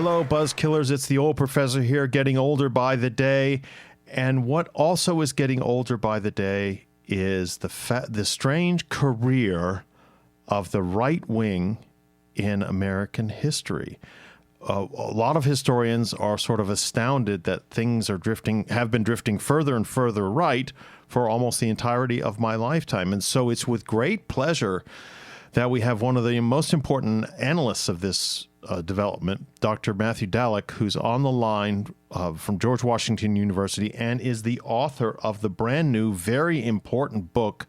Hello, Buzzkillers. It's the old professor here, getting older by the day. And what also is getting older by the day is the strange career of the right wing in American history. A lot of historians are sort of astounded that things have been drifting further and further right for almost the entirety of my lifetime. And so it's with great pleasure that we have one of the most important analysts of this development, Dr. Matthew Dallek, who's on the line from George Washington University and is the author of the brand new, very important book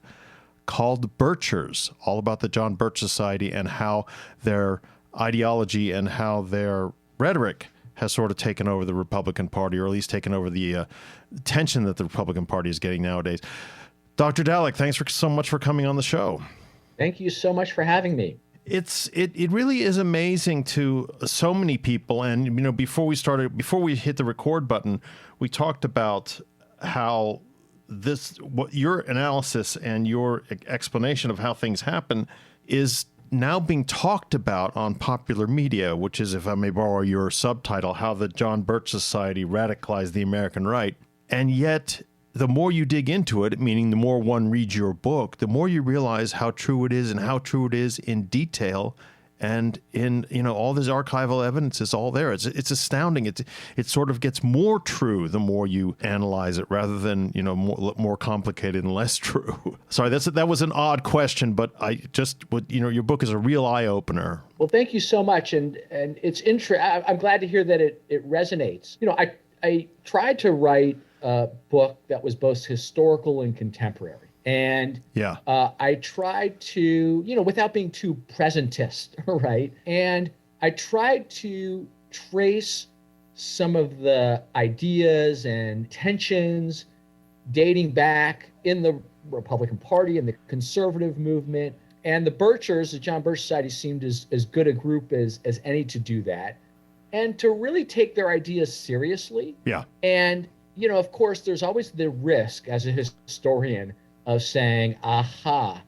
called Birchers, all about the John Birch Society and how their ideology and how their rhetoric has sort of taken over the Republican Party, or at least taken over the attention that the Republican Party is getting nowadays. Dr. Dallek, thanks so much for coming on the show. Thank you so much for having me. It really is amazing to so many people. And, you know, before we hit the record button, we talked about how what your analysis and your explanation of how things happen is now being talked about on popular media, which is, if I may borrow your subtitle, How the John Birch Society Radicalized the American Right. And yet, the more you dig into it, meaning the more one reads your book, the more you realize how true it is and how true it is in detail. And in, you know, all this archival evidence is all there. It's astounding. It sort of gets more true the more you analyze it, rather than, you know, more complicated and less true. Sorry, that was an odd question, but your book is a real eye opener. Well, thank you so much, and it's I'm glad to hear that it resonates. You know, I tried to write a book that was both historical and contemporary. And I tried to, you know, without being too presentist, right? And I tried to trace some of the ideas and tensions dating back in the Republican Party and the conservative movement. And the Birchers, the John Birch Society, seemed as good a group as any to do that, and to really take their ideas seriously. Yeah. And, you know, of course, there's always the risk as a historian of saying, aha,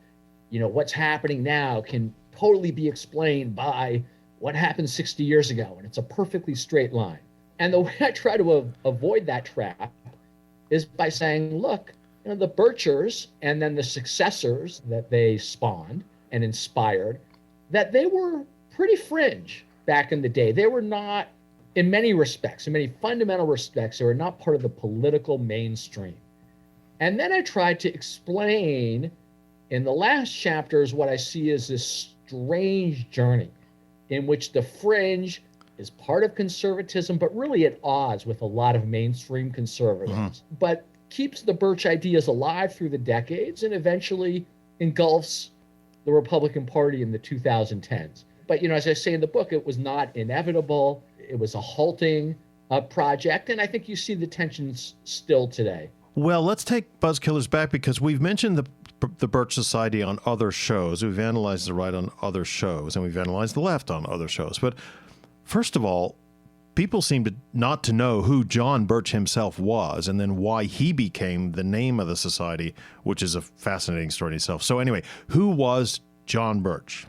you know, what's happening now can totally be explained by what happened 60 years ago, and it's a perfectly straight line. And the way I try to avoid that trap is by saying, look, you know, the Birchers and then the successors that they spawned and inspired, that they were pretty fringe back in the day. They were not, in many respects, in many fundamental respects, they were not part of the political mainstream. And then I tried to explain in the last chapters what I see as this strange journey in which the fringe is part of conservatism, but really at odds with a lot of mainstream conservatives, but keeps the Birch ideas alive through the decades and eventually engulfs the Republican Party in the 2010s. But, you know, as I say in the book, it was not inevitable. It was a halting project. And I think you see the tensions still today. Well, let's take Buzzkillers back, because we've mentioned the Birch Society on other shows. We've analyzed the right on other shows, and we've analyzed the left on other shows. But first of all, people seem not to know who John Birch himself was, and then why he became the name of the society, which is a fascinating story in itself. So anyway, who was John Birch?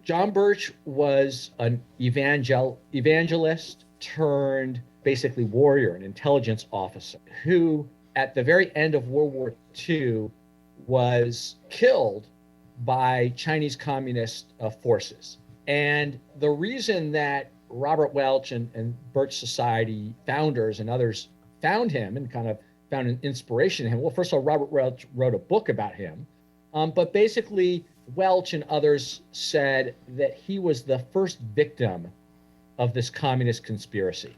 John Birch was an evangelist turned basically warrior, an intelligence officer, who at the very end of World War II was killed by Chinese communist forces. And the reason that Robert Welch and Birch Society founders and others found him and kind of found an inspiration in him, well, first of all, Robert Welch wrote a book about him, but basically Welch and others said that he was the first victim of this communist conspiracy,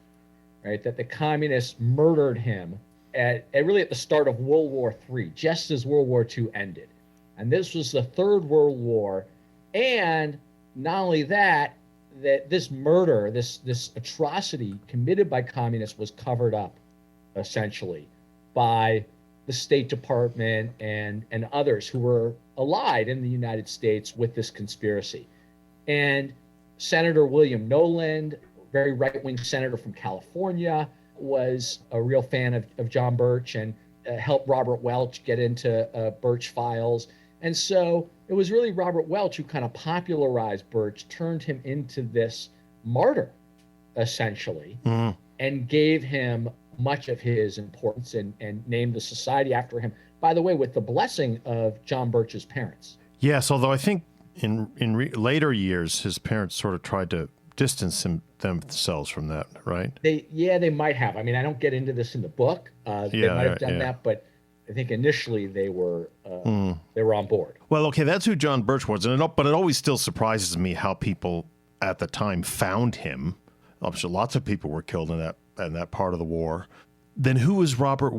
right? That the communists murdered him at the start of World War III, just as World War II ended. And this was the Third World War. And not only that this murder, this atrocity committed by communists was covered up, essentially, by the State Department and others who were allied in the United States with this conspiracy. And Senator William Noland, very right-wing senator from California, was a real fan of John Birch and helped Robert Welch get into Birch files. And so it was really Robert Welch who kind of popularized Birch, turned him into this martyr, essentially, Mm. and gave him much of his importance and named the society after him. By the way, with the blessing of John Birch's parents. Yes, although I think in later years, his parents sort of tried to distance themselves from that, right? They might have. I mean, I don't get into this in the book. They might have done that, but I think initially they were on board. Well, okay, that's who John Birch was, but it always still surprises me how people at the time found him. I'm sure lots of people were killed in that part of the war. Then who was Robert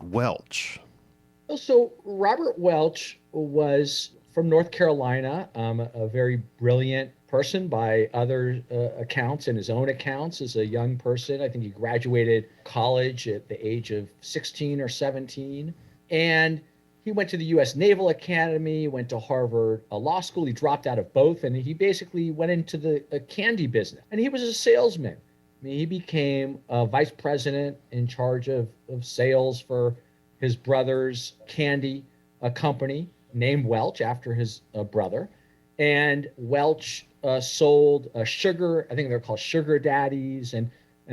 Welch? So Robert Welch was from North Carolina, a very brilliant person by other accounts and his own accounts as a young person. I think he graduated college at the age of 16 or 17. And he went to the U.S. Naval Academy, went to Harvard Law School. He dropped out of both, and he basically went into the candy business. And he was a salesman. I mean, he became a vice president in charge of sales for his brother's candy company named Welch after his brother. And Welch sold sugar, I think they're called sugar daddies, and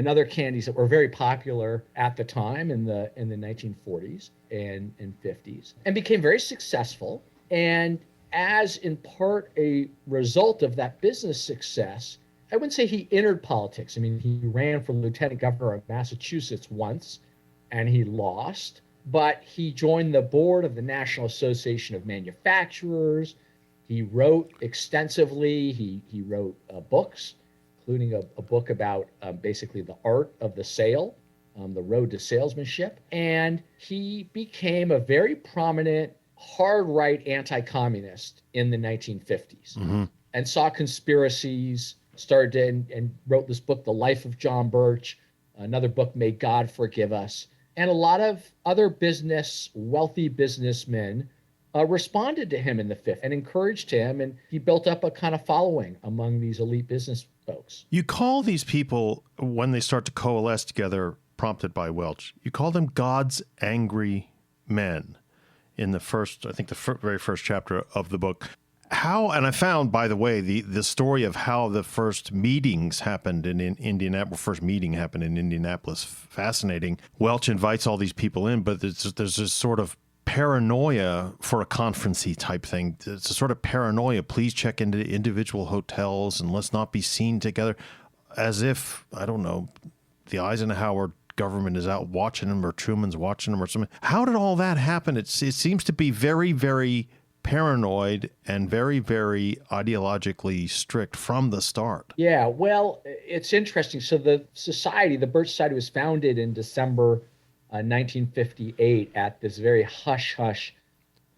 other candies that were very popular at the time in the 1940s and 50s, and became very successful. And as in part a result of that business success, I wouldn't say he entered politics. I mean, he ran for lieutenant governor of Massachusetts once, and he lost. But he joined the board of the National Association of Manufacturers. He wrote extensively. He wrote books, including a book about basically the art of the sale, the road to salesmanship. And he became a very prominent hard right anti-communist in the 1950s, and saw conspiracies, started and wrote this book, The Life of John Birch, another book, May God Forgive Us. And a lot of other wealthy businessmen responded to him in the 50s and encouraged him, and he built up a kind of following among these elite business folks. You call these people, when they start to coalesce together, prompted by Welch, you call them God's angry men in the very first chapter of the book. How, and I found, by the way, the story of how the first meetings happened in Indianapolis, first meeting happened in Indianapolis, fascinating. Welch invites all these people in, but there's this sort of paranoia for a conferencey type thing. It's a sort of paranoia. Please check into individual hotels and let's not be seen together, as if, I don't know, the Eisenhower government is out watching them or Truman's watching them or something. How did all that happen? It seems to be very, very paranoid and very, very ideologically strict from the start. Yeah, well, it's interesting. So the Birch Society was founded in December 1958 at this very hush-hush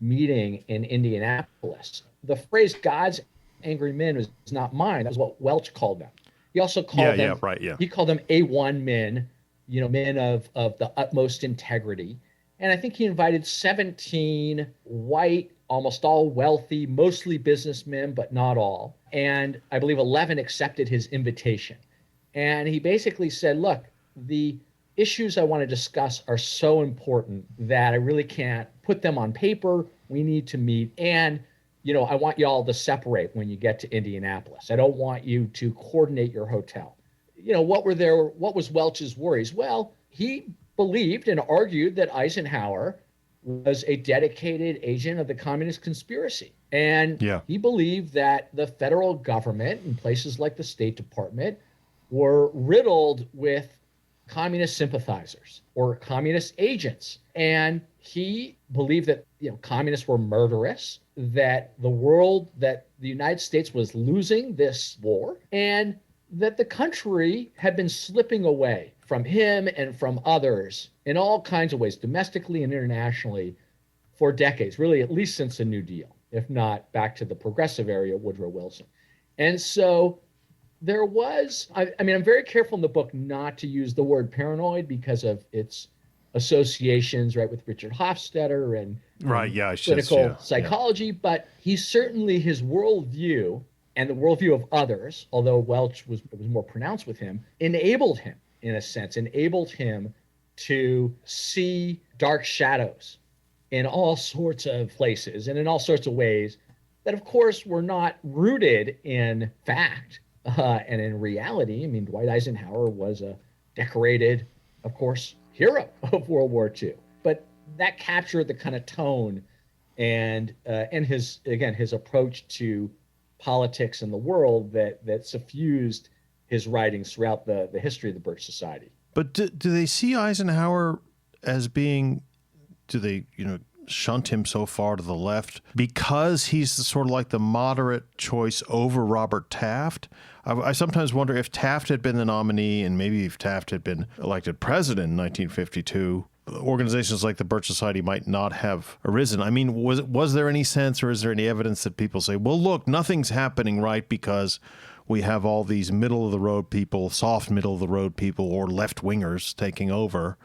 meeting in Indianapolis. The phrase God's angry men was not mine. That was what Welch called them. He also called them, he called them A1 men, men of the utmost integrity. And I think he invited 17 white, almost all wealthy, mostly businessmen, but not all. And I believe 11 accepted his invitation. And he basically said, look, the issues I want to discuss are so important that I really can't put them on paper. We need to meet. And, I want you all to separate when you get to Indianapolis. I don't want you to coordinate your hotel. What was Welch's worries? Well, he believed and argued that Eisenhower was a dedicated agent of the communist conspiracy. And he believed that the federal government and places like the State Department were riddled with communist sympathizers or communist agents. And he believed that communists were murderous, that the United States was losing this war, and that the country had been slipping away from him and from others in all kinds of ways, domestically and internationally, for decades, really at least since the New Deal, if not back to the progressive era of Woodrow Wilson. And so there was, I'm very careful in the book not to use the word paranoid because of its associations, right, with Richard Hofstadter and political psychology, but his worldview and the worldview of others, although Welch was more pronounced with him, enabled him to see dark shadows in all sorts of places and in all sorts of ways that, of course, were not rooted in fact And in reality, I mean, Dwight Eisenhower was a decorated, of course, hero of World War II. But that captured the kind of tone and his approach to politics in the world that suffused his writings throughout the history of the Birch Society. But do they see Eisenhower as being, do they, shunt him so far to the left because he's sort of like the moderate choice over Robert Taft? I sometimes wonder if Taft had been the nominee and maybe if Taft had been elected president in 1952, organizations like the Birch Society might not have arisen. I mean, was there any sense or is there any evidence that people say, well, look, nothing's happening right because we have all these middle-of-the-road people, soft middle-of-the-road people, or left-wingers taking over.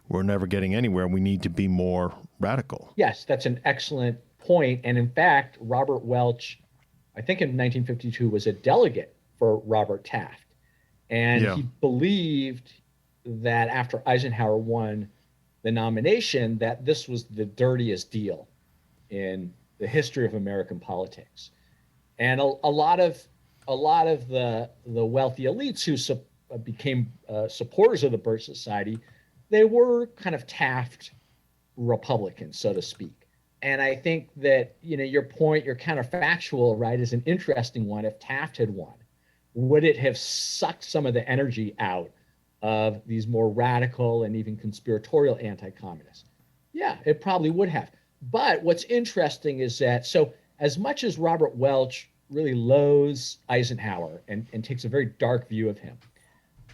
We're never getting anywhere. We need to be more radical. Yes, that's an excellent point. And in fact, Robert Welch, I think in 1952, was a delegate for Robert Taft. And he believed that after Eisenhower won the nomination, that this was the dirtiest deal in the history of American politics. And a lot of the wealthy elites who became supporters of the Birch Society, they were kind of Taft Republicans, so to speak. And I think that, your point, your counterfactual, right, is an interesting one. If Taft had won, would it have sucked some of the energy out of these more radical and even conspiratorial anti-communists? Yeah, it probably would have. But what's interesting is that, so as much as Robert Welch really loathes Eisenhower and takes a very dark view of him,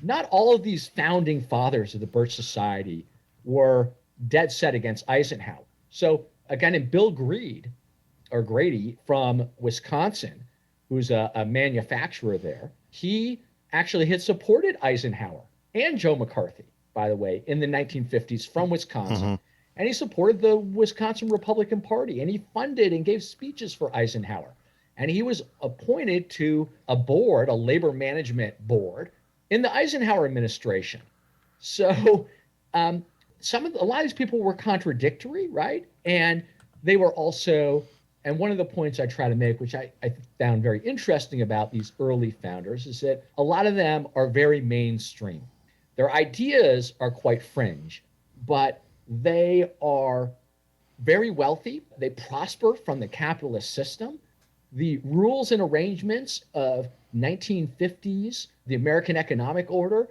not all of these founding fathers of the Birch Society were dead set against Eisenhower. So a guy named Bill Grady from Wisconsin, who's a manufacturer there, he actually had supported Eisenhower and Joe McCarthy, by the way, in the 1950s from Wisconsin. Mm-hmm. And he supported the Wisconsin Republican Party, and he funded and gave speeches for Eisenhower. And he was appointed to a board, a labor management board, in the Eisenhower administration. So a lot of these people were contradictory, right? And they were also, and one of the points I try to make, which I found very interesting about these early founders, is that a lot of them are very mainstream. Their ideas are quite fringe, but they are very wealthy. They prosper from the capitalist system. The rules and arrangements of 1950s, the American economic order,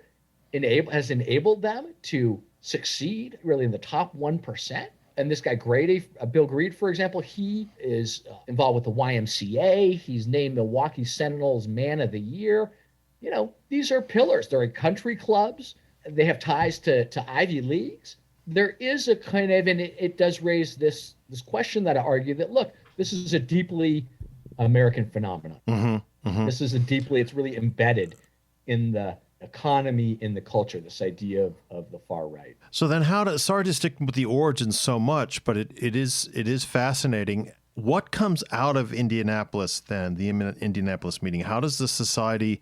has enabled them to succeed really in the top 1%. And this guy Grady, Bill Grady, for example, he is involved with the YMCA. He's named Milwaukee Sentinels Man of the Year. These are pillars. They're in country clubs. They have ties to Ivy Leagues. There is a kind of, and it does raise this question that I argue that, look, this is a deeply American phenomenon. Mm-hmm, mm-hmm. This is it's really embedded in the economy, in the culture, this idea of the far right. So then sorry to stick with the origins so much, but it is fascinating. What comes out of Indianapolis then, the Indianapolis meeting? How does the society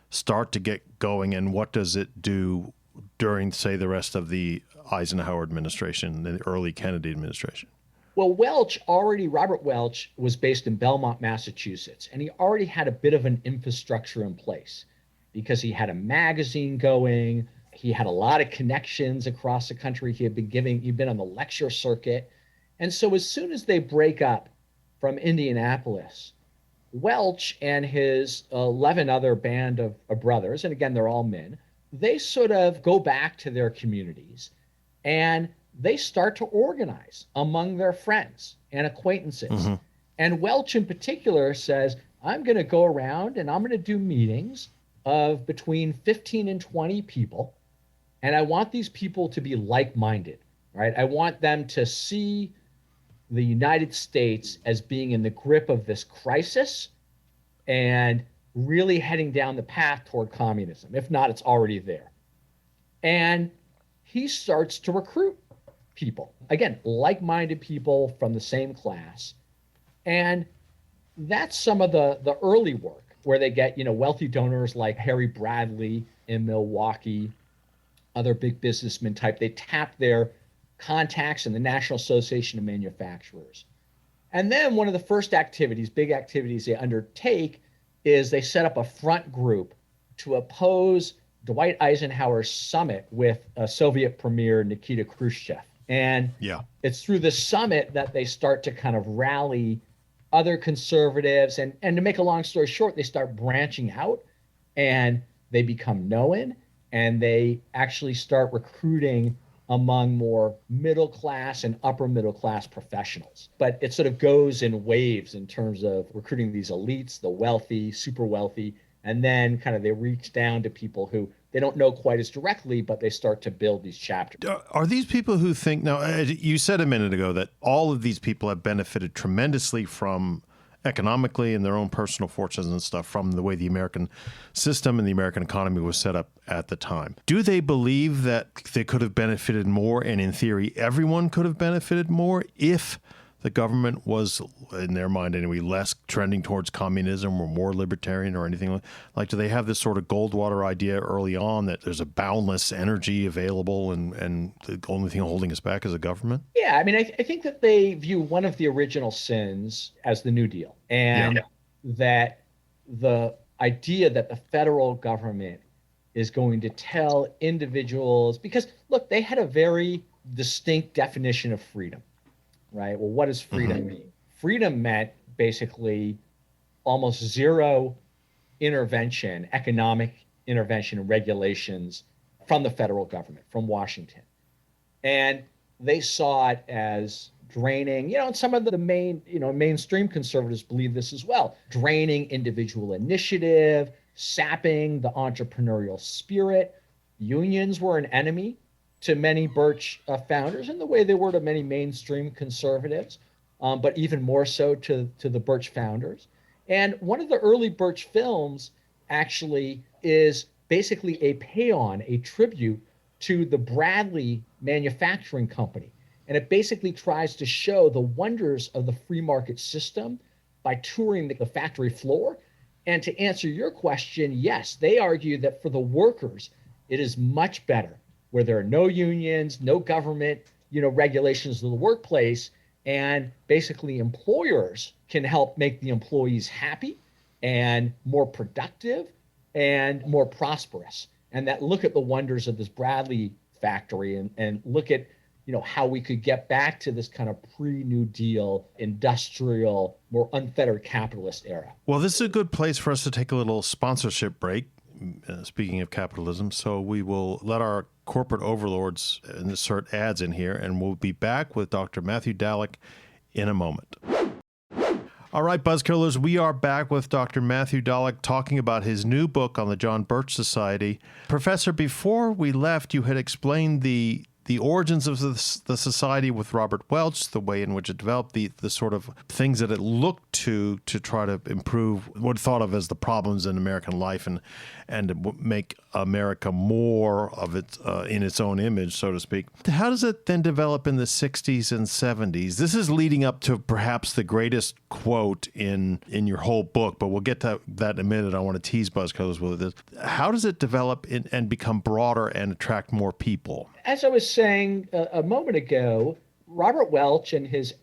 start to get going, and what does it do during, say, the rest of the Eisenhower administration, the early Kennedy administration? Well, Robert Welch was based in Belmont, Massachusetts, and he already had a bit of an infrastructure in place because he had a magazine going. He had a lot of connections across the country. He'd been on the lecture circuit. And so as soon as they break up from Indianapolis, Welch and his 11 other band of brothers, and again, they're all men, they sort of go back to their communities and they start to organize among their friends and acquaintances. Mm-hmm. And Welch in particular says, I'm going to go around and I'm going to do meetings of between 15 and 20 people. And I want these people to be like-minded, right? I want them to see the United States as being in the grip of this crisis and really heading down the path toward communism. If not, it's already there. And he starts to recruit people, again, like-minded people from the same class. And that's some of the early work where they get, wealthy donors like Harry Bradley in Milwaukee, other big businessmen type. They tap their contacts in the National Association of Manufacturers. And then one of the first big activities they undertake is they set up a front group to oppose Dwight Eisenhower's summit with Soviet Premier Nikita Khrushchev. And Yeah. it's through the summit that they start to kind of rally other conservatives. And to make a long story short, they start branching out and they become known, and they actually start recruiting among more middle class and upper middle class professionals. But it sort of goes in waves in terms of recruiting these elites, the wealthy, super wealthy, and then kind of they reach down to people who they don't know quite as directly, but they start to build these chapters. Are these people who think, now, you said a minute ago that all of these people have benefited tremendously from economically and their own personal fortunes and stuff from the way the American system and the American economy was set up at the time. Do they believe that they could have benefited more, and in theory, everyone could have benefited more if the government was, in their mind anyway, less trending towards communism or more libertarian or anything like? Do they have this sort of Goldwater idea early on that there's a boundless energy available and the only thing holding us back is a government? Yeah, I mean, I think that they view one of the original sins as the New Deal, and that the idea that the federal government is going to tell individuals, because look, they had a very distinct definition of freedom. Right. Well, what does freedom mean? Freedom meant basically almost zero intervention, economic intervention and regulations from the federal government, from Washington. And they saw it as draining, and some of the mainstream conservatives believe this as well, draining individual initiative, sapping the entrepreneurial spirit. Unions were an enemy to many Birch founders in the way they were to many mainstream conservatives, but even more so to the Birch founders. And one of the early Birch films actually is basically a paean, a tribute to the Bradley Manufacturing Company. And it basically tries to show the wonders of the free market system by touring the factory floor. And to answer your question, yes, they argue that for the workers, it is much better where there are no unions, no government, regulations of the workplace, and basically employers can help make the employees happy and more productive and more prosperous. And that look at the wonders of this Bradley factory and look at, how we could get back to this kind of pre-New Deal, industrial, more unfettered capitalist era. Well, this is a good place for us to take a little sponsorship break. Speaking of capitalism, so we will let our corporate overlords insert ads in here, and we'll be back with Dr. Matthew Dallek in a moment. All right, Buzzkillers, we are back with Dr. Matthew Dallek talking about his new book on the John Birch Society. Professor, before we left, you had explained the origins of the society with Robert Welch, the way in which it developed, the sort of things that it looked to try to improve what thought of as the problems in American life and to make America more of it in its own image, so to speak. How does it then develop in the 60s and 70s? This is leading up to perhaps the greatest quote in your whole book, but we'll get to that in a minute. I want to tease Buzzkillers with this. How does it develop and become broader and attract more people? As I was saying a moment ago, Robert Welch and his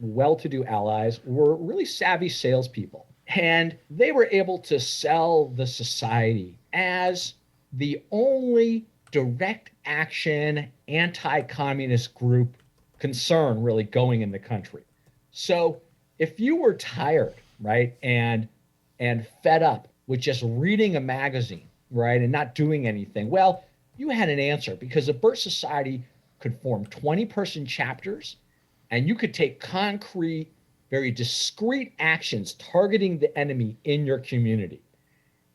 well-to-do allies were really savvy salespeople. And they were able to sell the society as the only direct action anti-communist group concern really going in the country. So if you were tired, right, and fed up with just reading a magazine, right, and not doing anything, well, you had an answer, because the Birch Society could form 20-person chapters, and you could take concrete, very discrete actions targeting the enemy in your community.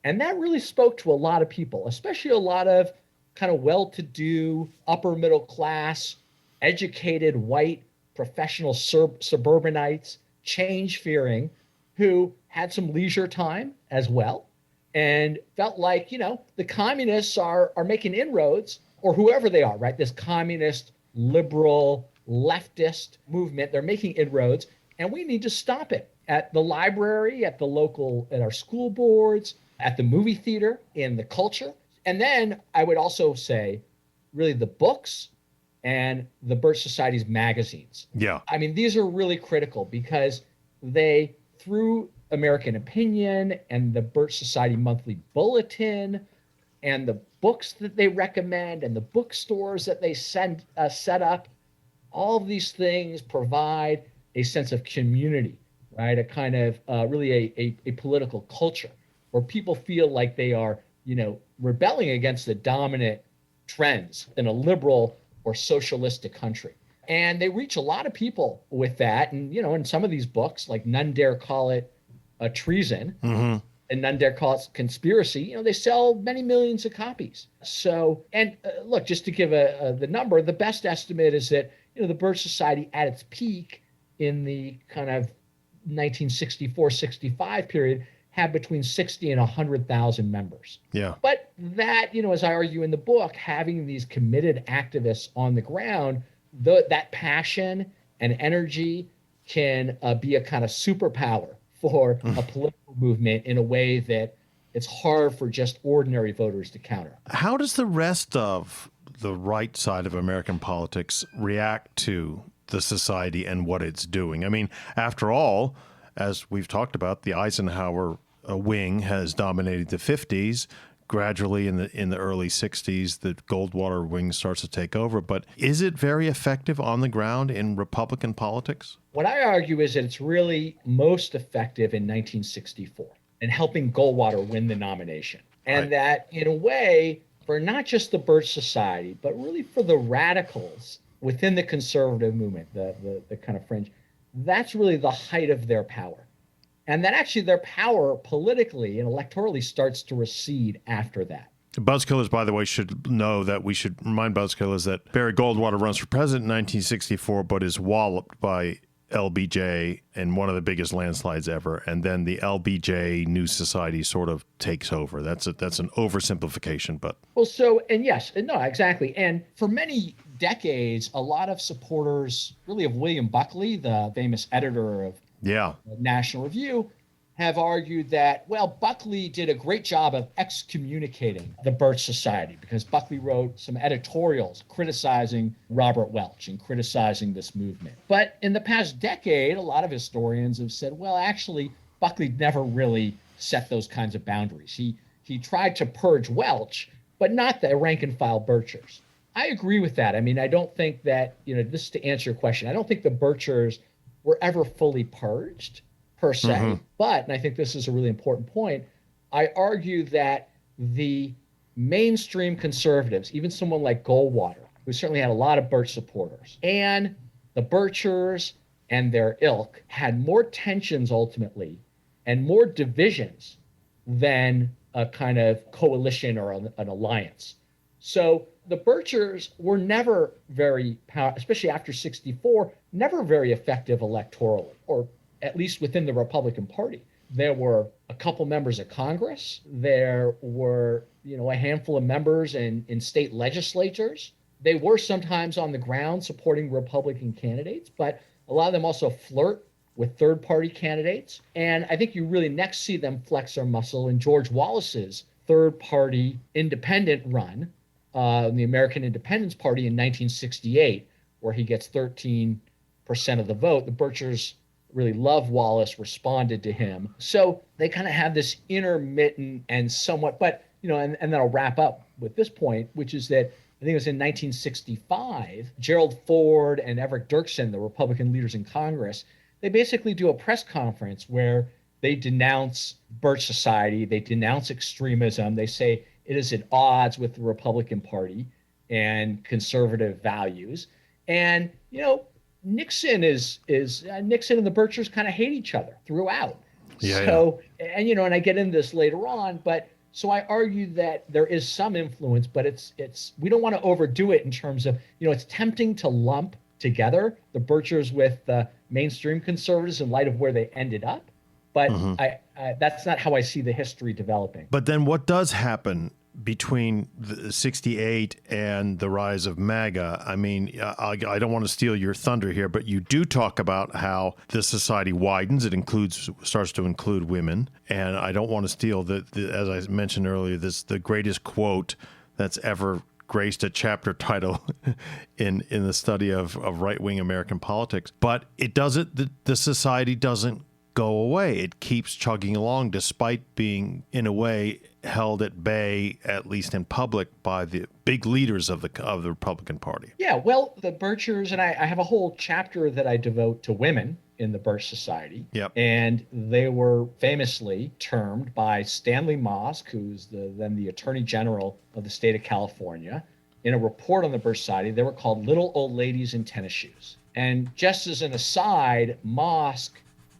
And that really spoke to a lot of people, especially a lot of kind of well-to-do, upper middle class, educated, white, professional suburbanites, change-fearing, who had some leisure time as well and felt like, the communists are making inroads, or whoever they are, right? This communist, liberal, leftist movement, they're making inroads, and we need to stop it at the library, at our school boards, at the movie theater, in the culture. And then I would also say, really, the books and the Birch Society's magazines. Yeah. I mean, these are really critical because they, through American Opinion and the Birch Society Monthly Bulletin and the books that they recommend and the bookstores that they set up, all of these things provide a sense of community, right? A kind of really a political culture where people feel like they are, rebelling against the dominant trends in a liberal or socialistic country. And they reach a lot of people with that. And, in some of these books, like None Dare Call It a Treason, and None Dare Call It Conspiracy, they sell many millions of copies. So, and look, just to give the number, the best estimate is that, the Birch Society at its peak in the kind of 1964-65 period had between 60 and 100,000 members. Yeah. But that, as I argue in the book, having these committed activists on the ground, that passion and energy can be a kind of superpower for a political movement in a way that it's hard for just ordinary voters to counter. How does the rest of the right side of American politics react to the society and what it's doing? I mean, after all, as we've talked about, the Eisenhower wing has dominated the 50s. Gradually in the early 60s, the Goldwater wing starts to take over. But is it very effective on the ground in Republican politics? What I argue is that it's really most effective in 1964 in helping Goldwater win the nomination. And Right. that, in a way, for not just the Birch Society, but really for the radicals within the conservative movement, the kind of fringe, that's really the height of their power. And that actually their power politically and electorally starts to recede after that. Buzzkillers, by the way, should know that we should remind Buzzkillers that Barry Goldwater runs for president in 1964, but is walloped by LBJ in one of the biggest landslides ever. And then the LBJ News Society sort of takes over. That's an oversimplification, but. Well, so, and yes, and no, exactly. And for many decades, a lot of supporters really of William Buckley, the famous editor of National Review, have argued that, well, Buckley did a great job of excommunicating the Birch Society because Buckley wrote some editorials criticizing Robert Welch and criticizing this movement. But in the past decade, a lot of historians have said, well, actually, Buckley never really set those kinds of boundaries. He tried to purge Welch, but not the rank and file Birchers. I agree with that. I mean, I don't think that, just to answer your question, I don't think the Birchers were ever fully purged per se. But, and I think this is a really important point, I argue that the mainstream conservatives, even someone like Goldwater, who certainly had a lot of Birch supporters, and the Birchers and their ilk had more tensions ultimately and more divisions than a kind of coalition or an alliance. So the Birchers were never very especially after 64, never very effective electorally, or at least within the Republican Party. There were a couple members of Congress. There were, a handful of members in state legislatures. They were sometimes on the ground supporting Republican candidates, but a lot of them also flirt with third-party candidates. And I think you really next see them flex their muscle in George Wallace's third-party independent run, the American Independence Party in 1968, where he gets 13% of the vote. The Birchers really loved Wallace, responded to him. So they kind of have this intermittent and somewhat, but, and then I'll wrap up with this point, which is that I think it was in 1965, Gerald Ford and Everett Dirksen, the Republican leaders in Congress, they basically do a press conference where they denounce Birch Society, they denounce extremism, they say it is at odds with the Republican Party and conservative values. And, Nixon Nixon and the Birchers kind of hate each other throughout. And I get into this later on, but so I argue that there is some influence, but it's we don't want to overdo it in terms of, it's tempting to lump together the Birchers with the mainstream conservatives in light of where they ended up. But I that's not how I see the history developing. But then what does happen between the 68 and the rise of MAGA? I mean, I don't want to steal your thunder here, but you do talk about how the society widens. It starts to include women. And I don't want to steal as I mentioned earlier, the greatest quote that's ever graced a chapter title in the study of right-wing American politics. But it doesn't, the society doesn't go away. It keeps chugging along despite being, in a way, held at bay, at least in public, by the big leaders of the Republican Party. Yeah, well, the Birchers, and I have a whole chapter that I devote to women in the Birch Society. Yep. And they were famously termed by Stanley Mosk, who's then the Attorney General of the state of California, in a report on the Birch Society, they were called little old ladies in tennis shoes. And just as an aside, Mosk,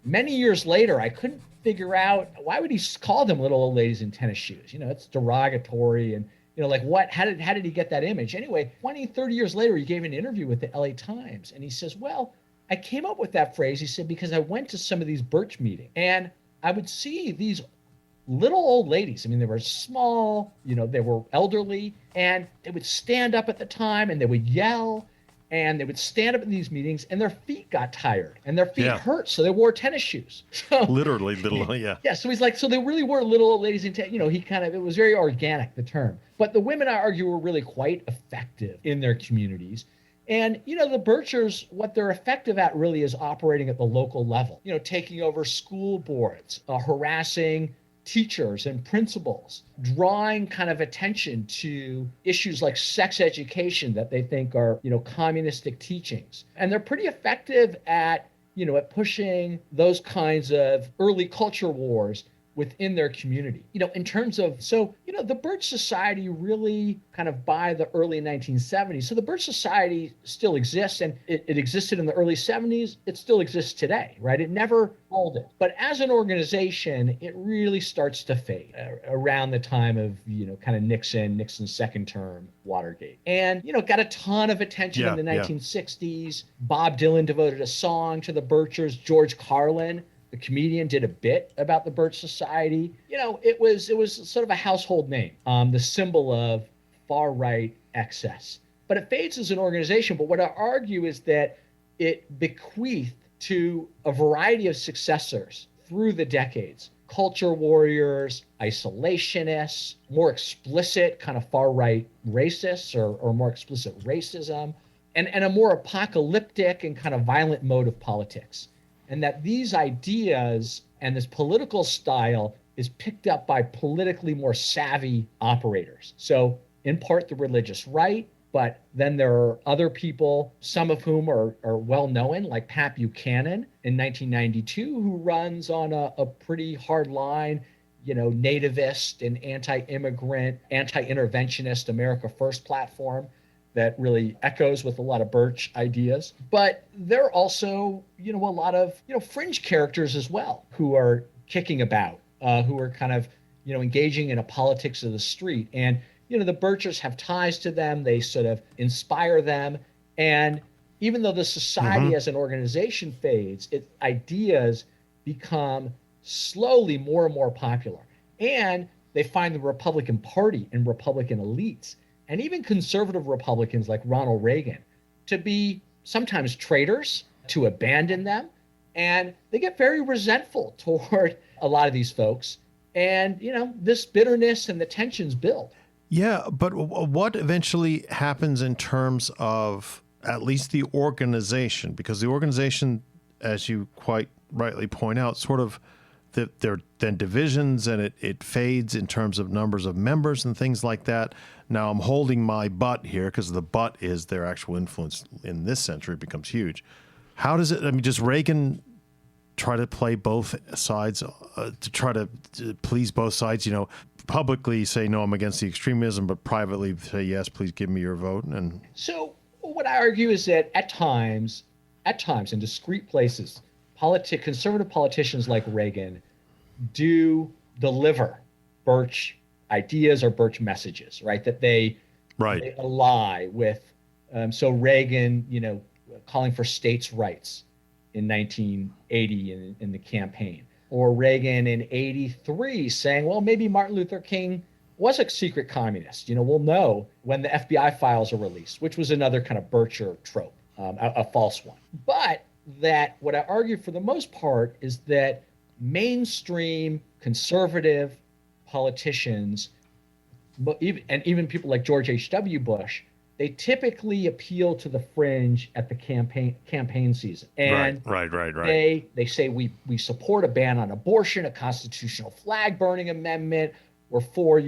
many years later, I couldn't figure out why would he call them little old ladies in tennis shoes? It's derogatory and like what, how did he get that image? Anyway, 20, 30 years later, he gave an interview with the LA Times and he says, well, I came up with that phrase, he said, because I went to some of these Birch meetings and I would see these little old ladies. I mean, they were small, they were elderly, and they would stand up at the time and they would yell and they would stand up in these meetings and their feet got tired and their feet hurt. So they wore tennis shoes. So, literally little, yeah. Yeah. So he's like, so they really were little old ladies in tennis. It was very organic, the term. But the women, I argue, were really quite effective in their communities. And, the Birchers, what they're effective at really is operating at the local level, taking over school boards, harassing teachers and principals, drawing kind of attention to issues like sex education that they think are, communistic teachings. And they're pretty effective at pushing those kinds of early culture wars within their community. In terms of, the Birch Society really kind of by the early 1970s. So the Birch Society still exists, and it existed in the early 70s. It still exists today, right? It never folded. But as an organization, it really starts to fade around the time of, kind of Nixon's second term, Watergate. And, got a ton of attention in the 1960s. Bob Dylan devoted a song to the Birchers. George Carlin, the comedian, did a bit about the Birch Society. It was sort of a household name, the symbol of far-right excess. But it fades as an organization. But what I argue is that it bequeathed to a variety of successors through the decades, culture warriors, isolationists, more explicit kind of far-right racists or more explicit racism, and a more apocalyptic and kind of violent mode of politics. And that these ideas and this political style is picked up by politically more savvy operators. So in part the religious right, but then there are other people, some of whom are well known, like Pat Buchanan in 1992, who runs on a pretty hard line, nativist and anti-immigrant, anti-interventionist America First platform that really echoes with a lot of Birch ideas. But there are also, a lot of, fringe characters as well who are kicking about, who are kind of, engaging in a politics of the street. And, the Birchers have ties to them. They sort of inspire them. And even though the society as an organization fades, its ideas become slowly more and more popular. And they find the Republican Party and Republican elites and even conservative Republicans like Ronald Reagan to be sometimes traitors, to abandon them. And they get very resentful toward a lot of these folks. And, this bitterness and the tensions build. Yeah, but what eventually happens in terms of at least the organization? Because the organization, as you quite rightly point out, sort of there are then divisions and it fades in terms of numbers of members and things like that. Now I'm holding my butt here because the butt is their actual influence in this century becomes huge. How does it, does Reagan try to play both sides, to try to please both sides, publicly say, no, I'm against the extremism, but privately say, yes, please give me your vote? And so what I argue is that at times in discrete places, conservative politicians like Reagan do deliver Birch ideas or Birch messages, right? That they ally with. So Reagan, calling for states' rights in 1980 in the campaign, or Reagan in 83 saying, well, maybe Martin Luther King was a secret communist. We'll know when the FBI files are released, which was another kind of Bircher trope, a false one. But that what I argue for the most part is that mainstream conservative politicians, and even people like George H.W. Bush, they typically appeal to the fringe at the campaign season. And right. they say we support a ban on abortion, a constitutional flag burning amendment. We're for,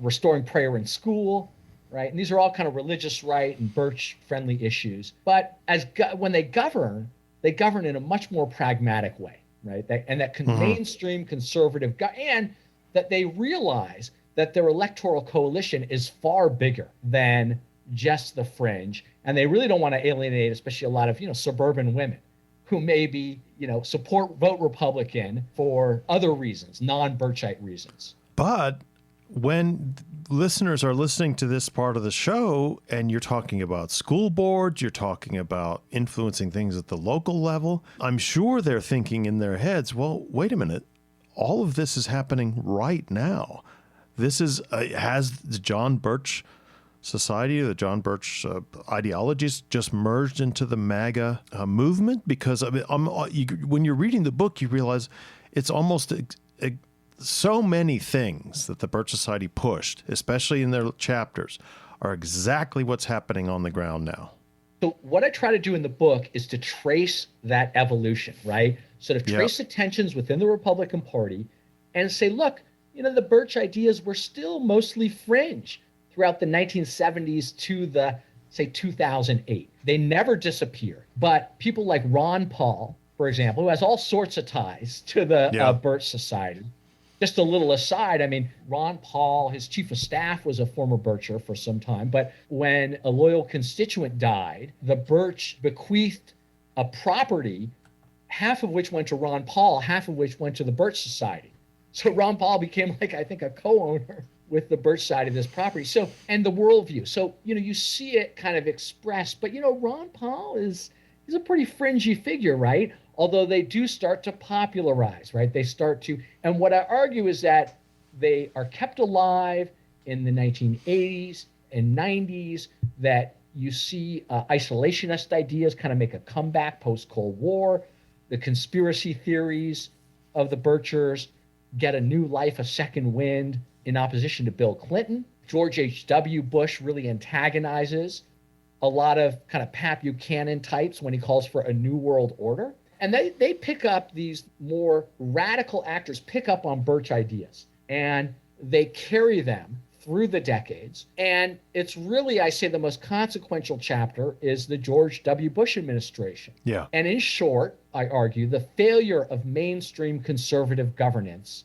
restoring prayer in school, right? And these are all kind of religious right and Birch friendly issues. But when they govern in a much more pragmatic way, right? Mainstream conservative, and that they realize that their electoral coalition is far bigger than just the fringe, and they really don't want to alienate, especially a lot of suburban women who maybe vote Republican for other reasons, non-Birchite reasons. But when listeners are listening to this part of the show and you're talking about school boards, you're talking about influencing things at the local level, I'm sure they're thinking in their heads, well, wait a minute, all of this is happening right now. This has the John Birch Society, the John Birch ideologies just merged into the MAGA movement? Because when you're reading the book, you realize it's almost so many things that the Birch Society pushed, especially in their chapters, are exactly what's happening on the ground now. So what I try to do in the book is to trace that evolution, right? Sort of trace the tensions within the Republican Party and say, look, the Birch ideas were still mostly fringe throughout the 1970s to the, say, 2008. They never disappear. But people like Ron Paul, for example, who has all sorts of ties to the Birch Society. Just a little aside, I mean, Ron Paul, his chief of staff, was a former Bircher for some time. But when a loyal constituent died, the Birch bequeathed a property, half of which went to Ron Paul, half of which went to the Birch Society. So Ron Paul became, I think, a co-owner with the Birch side of this property. So, and the worldview. So, you see it kind of expressed, but, Ron Paul is a pretty fringy figure, right? Although they do start to popularize, right? They start to, and what I argue is that they are kept alive in the 1980s and 90s, that you see isolationist ideas kind of make a comeback post-Cold War. The conspiracy theories of the Birchers get a new life, a second wind, in opposition to Bill Clinton. George H.W. Bush really antagonizes a lot of kind of Pat Buchanan types when he calls for a new world order. And they pick up, these more radical actors pick up on Birch ideas, and they carry them through the decades. And it's really, I say, the most consequential chapter is the George W. Bush administration. Yeah. And in short, I argue, the failure of mainstream conservative governance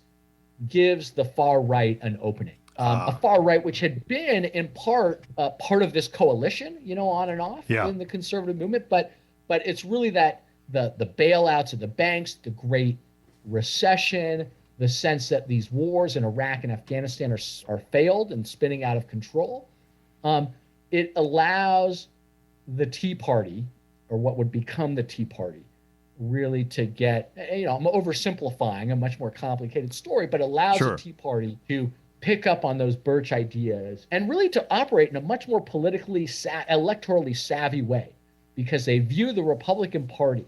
gives the far right an opening. A far right which had been in part of this coalition, on and off in the conservative movement, but it's really that the bailouts of the banks, the Great Recession, the sense that these wars in Iraq and Afghanistan are failed and spinning out of control. It allows the Tea Party, or what would become the Tea Party, really to get, I'm oversimplifying a much more complicated story, but allows the Tea Party to pick up on those Birch ideas and really to operate in a much more politically, electorally savvy way, because they view the Republican Party,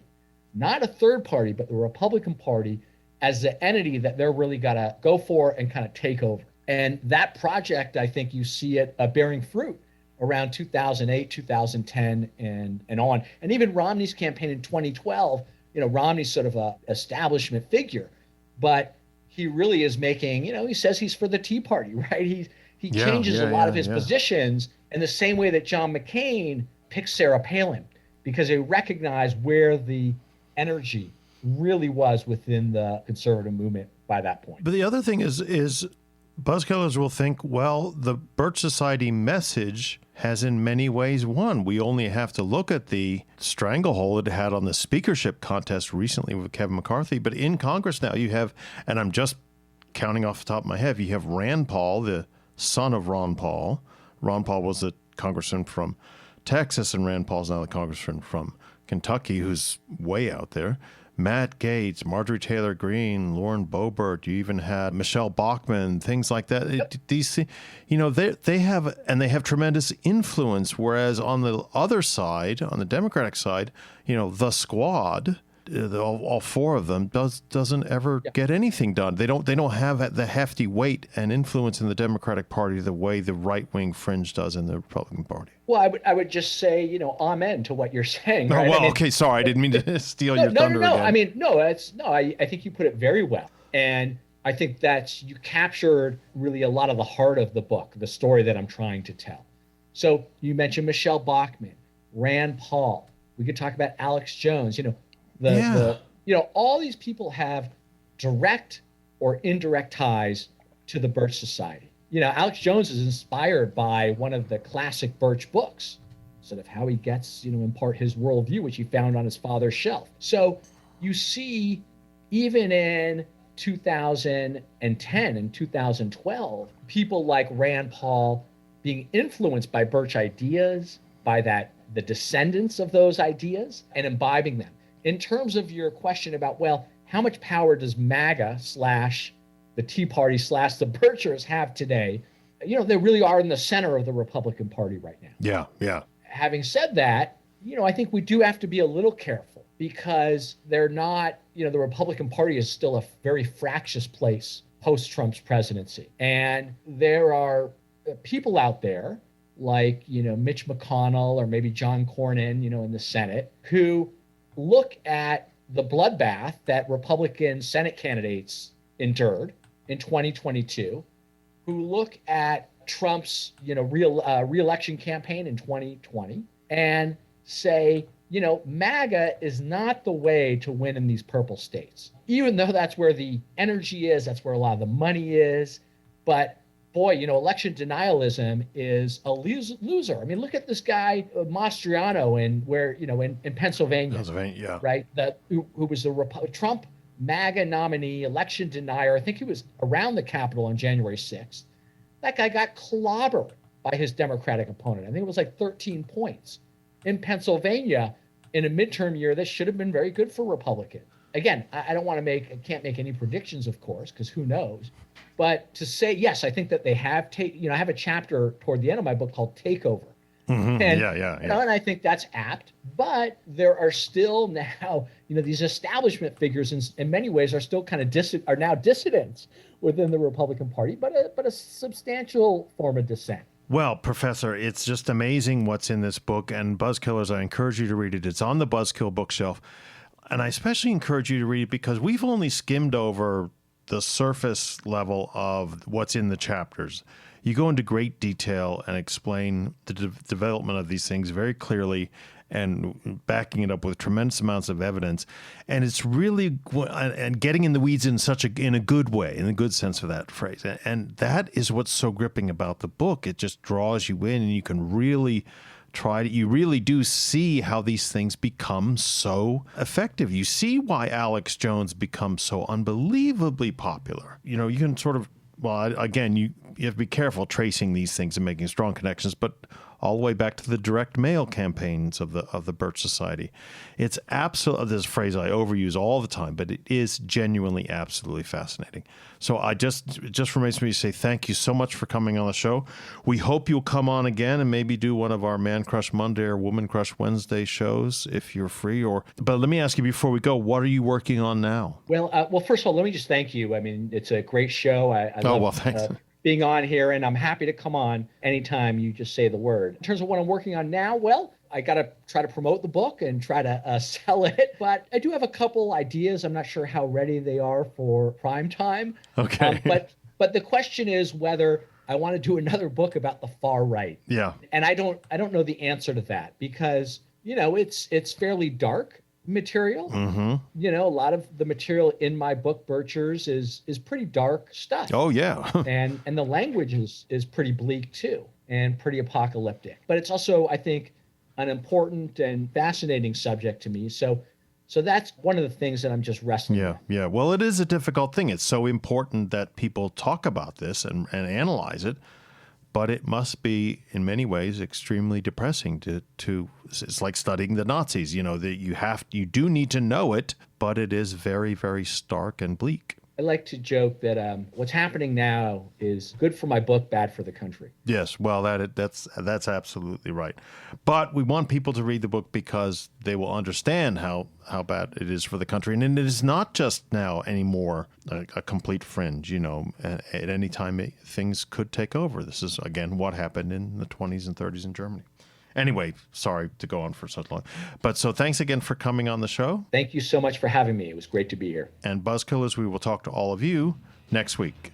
not a third party, but the Republican Party, as the entity that they're really got to go for and kind of take over. And that project, I think you see it bearing fruit around 2008, 2010, and on. And even Romney's campaign in 2012, Romney's sort of a establishment figure, but he really is making, he says he's for the Tea Party, right? He changes a lot of his positions in the same way that John McCain picked Sarah Palin, because they recognize where the energy really was within the conservative movement by that point. But the other thing is buzzkillers will think, well, the Birch Society message has in many ways won. We only have to look at the stranglehold it had on the speakership contest recently with Kevin McCarthy. But in Congress now you have, and I'm just counting off the top of my head, you have Rand Paul, the son of Ron Paul. Ron Paul was a congressman from Texas, and Rand Paul's now the congressman from Kentucky, who's way out there. Matt Gaetz, Marjorie Taylor Greene, Lauren Boebert. You even had Michelle Bachmann, things like that. These, they have tremendous influence. Whereas on the other side, on the Democratic side, the squad all four of them doesn't ever get anything done. They don't have the hefty weight and influence in the Democratic Party the way the right-wing fringe does in the Republican Party. Well, I would just say, amen to what you're saying. Right? Oh, well, okay, sorry, I didn't mean to steal your thunder No. again. I think you put it very well. And I think you captured really a lot of the heart of the book, the story that I'm trying to tell. So you mentioned Michelle Bachmann, Rand Paul. We could talk about Alex Jones. All these people have direct or indirect ties to the Birch Society. Alex Jones is inspired by one of the classic Birch books, sort of how he gets, in part his worldview, which he found on his father's shelf. So you see, even in 2010 and 2012, people like Rand Paul being influenced by Birch ideas, by the descendants of those ideas, and imbibing them. In terms of your question about, how much power does MAGA / the Tea Party / the Birchers have today? They really are in the center of the Republican Party right now. Yeah. Having said that, I think we do have to be a little careful because they're not, the Republican Party is still a very fractious place post-Trump's presidency. And there are people out there like, Mitch McConnell or maybe John Cornyn, in the Senate, who look at the bloodbath that Republican Senate candidates endured in 2022, who look at Trump's, re-election campaign in 2020 and say, MAGA is not the way to win in these purple states, even though that's where the energy is, that's where a lot of the money is. But boy, election denialism is a loser. I mean, look at this guy Mastriano in Pennsylvania, right? Who was the Trump MAGA nominee, election denier. I think he was around the Capitol on January 6th. That guy got clobbered by his Democratic opponent. I think it was like 13 points. In Pennsylvania, in a midterm year, this should have been very good for Republicans. Again, I can't make any predictions, of course, because who knows. But to say, yes, I think that they have I have a chapter toward the end of my book called Takeover. Mm-hmm. And I think that's apt. But there are still now, these establishment figures in many ways are still kind of are now dissidents within the Republican Party, but a substantial form of dissent. Well, Professor, it's just amazing what's in this book. And Buzzkillers, I encourage you to read it. It's on the Buzzkill bookshelf. And I especially encourage you to read it because we've only skimmed over the surface level of what's in the chapters. You go into great detail and explain the development of these things very clearly and backing it up with tremendous amounts of evidence. And it's really and getting in the weeds in a good way, in the good sense of that phrase. And that is what's so gripping about the book. It just draws you in, and you can really you really do see how these things become so effective. You see why Alex Jones becomes so unbelievably popular. You can sort of, again, you have to be careful tracing these things and making strong connections, but all the way back to the direct mail campaigns of the Birch Society. It's absolutely, this phrase I overuse all the time, but it is genuinely absolutely fascinating. So it just remains for me to say thank you so much for coming on the show. We hope you'll come on again and maybe do one of our Man Crush Monday or Woman Crush Wednesday shows if you're free. But let me ask you before we go, what are you working on now? Well, first of all, let me just thank you. I mean, it's a great show. I love, thanks. Being on here, and I'm happy to come on anytime you just say the word. In terms of what I'm working on now, I got to try to promote the book and try to sell it, but I do have a couple ideas. I'm not sure how ready they are for prime time. Okay. But the question is whether I want to do another book about the far right. Yeah. And I don't know the answer to that because, it's fairly dark material. Mm-hmm. A lot of the material in my book Birchers is pretty dark stuff. Oh yeah. and the language is pretty bleak too and pretty apocalyptic. But it's also, I think, an important and fascinating subject to me. So that's one of the things that I'm just wrestling with. Yeah. Well, it is a difficult thing. It's so important that people talk about this and analyze it. But it must be, in many ways, extremely depressing to it's like studying the Nazis, that you do need to know it, but it is very, very stark and bleak. I like to joke that what's happening now is good for my book, bad for the country. Yes, well, that's absolutely right. But we want people to read the book because they will understand how bad it is for the country. And it is not just now anymore a complete fringe. At any time things could take over. This is, again, what happened in the 20s and 30s in Germany. Anyway, sorry to go on for so long. But so thanks again for coming on the show. Thank you so much for having me. It was great to be here. And Buzzkillers, we will talk to all of you next week.